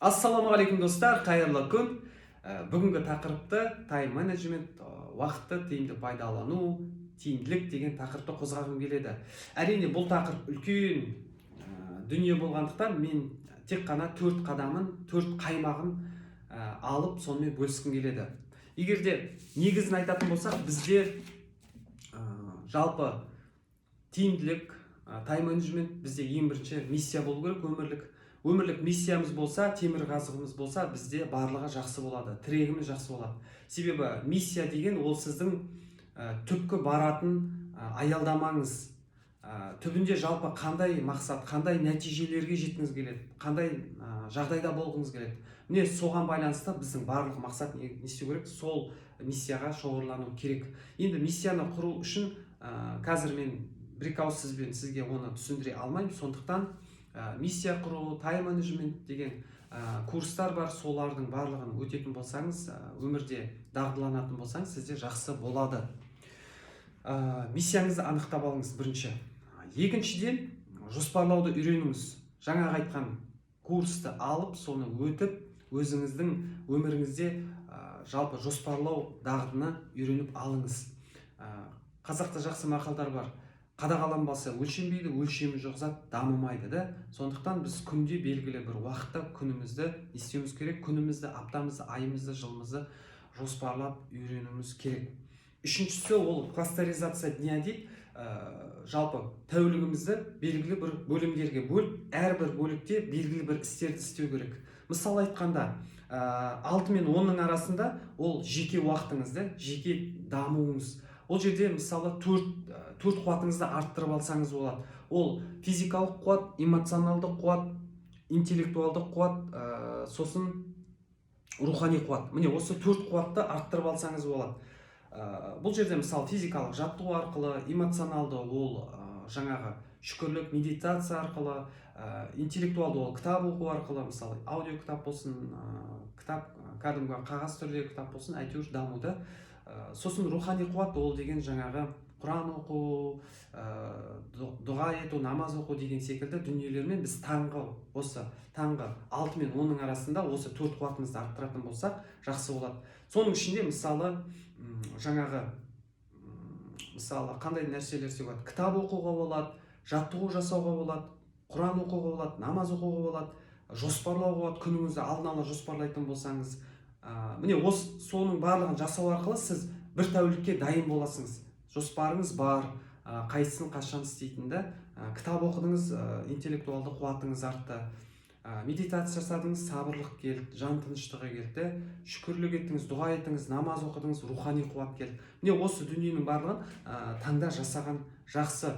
Ассалаумағалейкум достар, қайырлы күн. Бүгінгі тақырыпты тайм-менеджмент, уақытты тиімді пайдалану, тиімділік деген тақырыпты қозғағым келеді. Әрине бұл тақырып үлкен дүние болғандықтан мен тек қана 4 қадамын, 4 қаймағын алып сонымен бөліскім келеді. Егер де негізін айтатын болсақ, бізде жалпы тиімділік, тайм-менеджмент бізде ең бірінші миссия болу керек, өмірлік миссиямыз болса, темірқазығымыз болса, бізде барлығы жақсы болады, тірегіміз жақсы болады. Себебі миссия деген ол сіздің түпкі баратын аялдамаңыз. Түбінде жалпы қандай мақсат, қандай нәтижелерге жеткіңіз келеді, қандай жағдайда болғыңыз келеді. Міне соған байланысты біздің барлық мақсат не істеу керек, сол миссияға шоғырлану керек. Енді миссияны құру үшін қазір мен бір-екі ауыз сөзбен сізге оны түсіндіре алмаймын. Сондықтан миссия құру, тайм-менеджмент деген курстар бар, солардың барлығын өтетін болсаңыз, өмірде дағдыланатын болсаңыз, сізде жақсы болады. Миссияңызды анықтап алыңыз бірінші. Екіншіден, жоспарлауды үйреніңіз. Жаңағы айтқан курсты алып, соны өтіп, өзіңіздің өміріңізде жалпы жоспарлау дағдыны үйреніп алыңыз. Қазақта жақсы мақалдар бар. Қадағаланбаса өлшенбейді, өлшемі жоқ зат дамымайды да. Сондықтан біз күнде белгілі бір уақытта күнімізді істеуіміз керек, күнімізді, аптамызды, айымызды, жылымызды жоспарлап үйренуіміз керек. Үшіншісі ол кластеризация дня дейді. Жалпы тәулігімізді белгілі бір бөлімдерге бөліп, әрбір бөлікте белгілі бір істерді істеу керек. Мысалы айтқанда, 6 мен 10-ның арасында ол жеке уақытыңызды, жеке дамуыңыз. Ол жерде мысалы төрт қуатыңызды арттырып алсаңыз болады. Ол физикалық қуат, эмоционалдық қуат, интеллектуалдық қуат, сосын рухани қуат. Міне осы 4 қуатты арттырып алсаңыз болады. Бұл жерде мысалы физикалық жаттығу арқылы, эмоционалды ол жаңағы шүкірлік, медитация арқылы, интеллектуалды ол кітап оқу арқылы, мысалы аудио кітап болсын, кітап кәдімгі қағаз түрдегі кітап болсын, әйтеуір дамуда. Сосын рухани қуат ол деген жаңағы Құран оқу, дұға ету, намаз оқу деген секілді дүниелермен біз осы таңғы 6 мен 10-ның арасында осы 4 қуатымызды арттыратын болсақ жақсы болады. Соның ішінде мысалы қандай нәрселер істеуге болады? Кітап оқуға болады, жаттығу жасауға болады, Құран оқуға болады, намаз оқуға болады, жоспарлауға болады. Күніңізді алдын ала жоспарлайтын болсаңыз, міне соның барлығын жасау арқылы сіз бір тәулікке дайын боласыңыз. Жоспарыңыз бар, қайсысын қашан істейтінді, кітап оқыдыңыз, интеллектуалды қуатыңыз артты, медитация жасадыңыз, сабырлық келді, жан тыныштығы келді, шүкірлік еттіңіз, дұға еттіңіз, намаз оқыдыңыз, рухани қуат келді. Міне осы дүниенің барлығын таңда жасаған жақсы.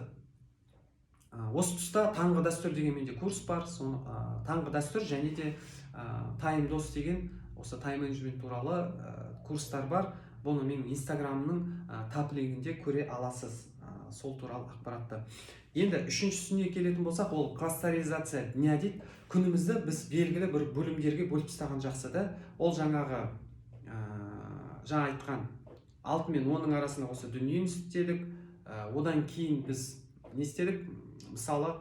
Осы тұста таңғы дәстүр деген менде курс бар. Таңғы дәстүр және де тайм дос деген осы тайм-менеджмент туралы курстар бар. Бұны менің инстаграмның тап линкінде көре аласыз, сол туралы ақпаратты. Енді үшіншісіне келетін болсақ, ол кластеризация дня дейді. Күнімізді біз белгілі бір бөлімдерге бөліп тастаған жақсы да. Ол жаңа айтқан 6 мен 10-ның арасында осы дүниені істедік. Одан кейін біз не істедік? Мысалы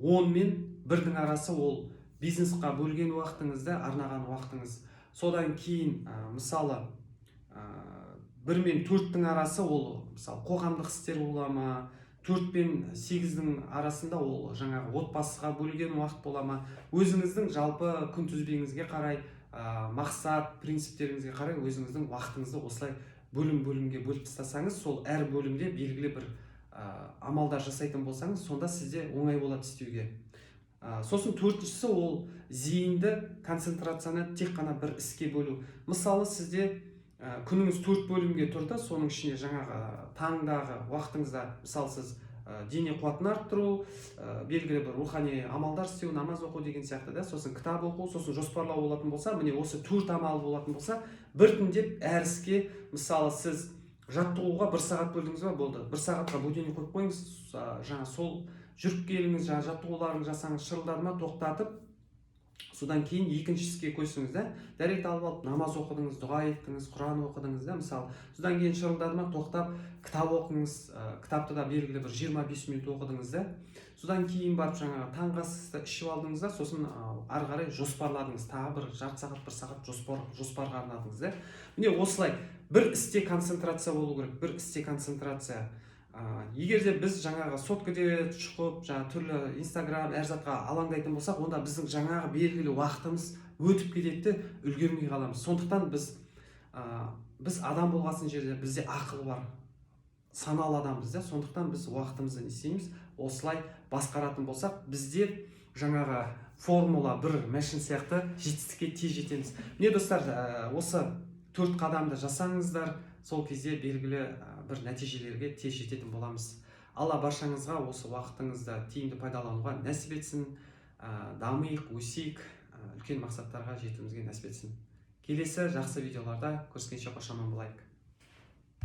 10 мен 1-дің арасы ол бизнесқа бөлген уақытыңызды, арнаған уақытыңыз. Содан кейін мысалы 1 мен 4-дің арасы ол мысалы қоғамдық істер бола ма, 4 пен 8-дің арасында ол жаңағы отбасыға бөлген уақыт бола ма, өзіңіздің жалпы күнтізбеңізге қарай, мақсат, принциптеріңізге қарай өзіңіздің уақытыңызды осылай бөлімге бөліп тастасаңыз, сол әр бөлімде белгілі бір амалдар жасайтын болсаңыз, сонда сізде оңай болады істеуге. Сосын төртіншісі ол зейінді концентрацияны тек қана бір іске бөлу. Мысалы сізде күніңіз 4 бөлімге тұрды, соның ішінде жаңағы таңдағы уақытыңызда мысалы сіз дене қуатын арттыру, белгілі бір рухани амалдар істеу, намаз оқу деген сияқты да, сосын кітап оқу, сосын жоспарлау болатын болса, міне осы 4 амал болатын болса, біртіндеп әр іске, мысалы сіз жаттығуға 1 сағат бөлдіңіз ба, болды. 1 сағатқа будильник қойып қойыңыз, жаңа сол жүріп келіңіз, жаңа жаттығуларыңызды жасаңыз, шырылдады ма тоқтатып, содан кейін екінші іске көшсеңіз да, дәрет алып алып намаз оқыдыңыз, дұға еттіңіз, құран оқыдыңыз да мысалы, содан кейін шырылдады ма тоқтап кітап оқыңыз, кітапты да белгілі бір 25 минут оқыдыңыз да, содан кейін барып жаңағы таңғы асты ішіп алдыңыз да, сосын ары қарай жоспарладыңыз, тағы бір жарты сағат, бір сағат жоспарға арнадыңыз да. міне осылай бір істе концентрация болу керек, бір істе концентрация. Егер де біз жаңағы соткіде шығып, жаңағы түрлі инстаграм әр затқа алаңдайтын болсақ, онда біздің жаңағы белгілі уақытымыз өтіп кетеді де үлгермей қаламыз. Сондықтан біз адам болғасын жерде бізде ақыл бар, саналы адамбыз да, сондықтан біз уақытымызды не істейміз, осылай басқаратын болсақ, бізде жаңағы формула бір машин сияқты жетістікке тез жетеміз. Міне достар, осы 4 қадамды жасаңыздар, сол кезде белгілі бір нәтижелерге тез жететін боламыз. Алла баршаңызға осы уақытыңызды тиімді пайдалануға нәсіп етсін, дамиық, өсейік, үлкен мақсаттарға жетуімізге нәсіп етсін. Келесі жақсы видеоларда көріскенше қош аман болайық.